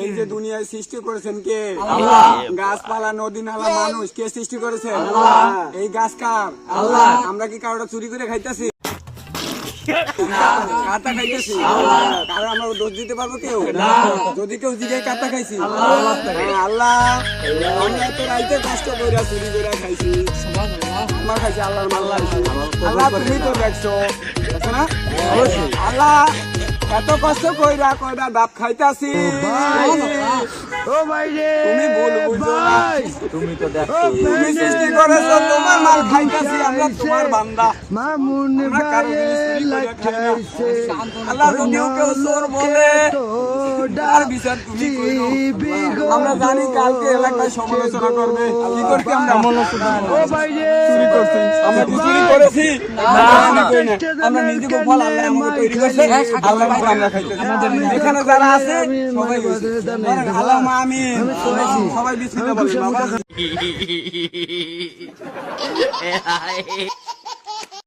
এই যে দুনিয়ায় সৃষ্টি করেছেন কে? গাছপালা, নদী, নালা, মানুষ কে সৃষ্টি করেছেন? এই গাছ কার? আমরা কি কারোটা চুরি করে খাইতেছি? কাটা খাইতেছি? কারণ আমরা দোষ দিতে পারবো কেউ? যদি কেউ জিজ্ঞাসা কাটা খাইছি, আল্লাহ আমরা তো রাইতে কষ্ট করে চুরি করে খাইছি, আমার খাইছি আল্লাহর মাল খাইছি। আল্লাহ তুমি তো দেখছো না? আল্লাহ এত কষ্ট কইরা কয়টা ডাব খাইতাছি, তুমি ভুল বুঝো না। তুমি তো দেখছো, তুমি সৃষ্টি করেছো, তোমার মাল খাইতাছি, আমরা তোমার বান্দা। আমরা কারো জিনিস চুরি করে খাই না। আল্লাহ যদিও কেউ চোর বলে, তার বিচার তুমি করো। আমরা জানি কালকে এলাকায় সমালোচনা করবে, কি করছি আমরা? চুরি করছি, আমরা কি চুরি করেছি? আমরা নিজেকে ফল আল্লাহ আমাকে তৈরি করছে, আল্লাহ আমরা খাইতেছি। এখানে যারা আছে সবাই আল্লাহ আমিন, সবাই বিসমিল্লাহ বলেন বাবা।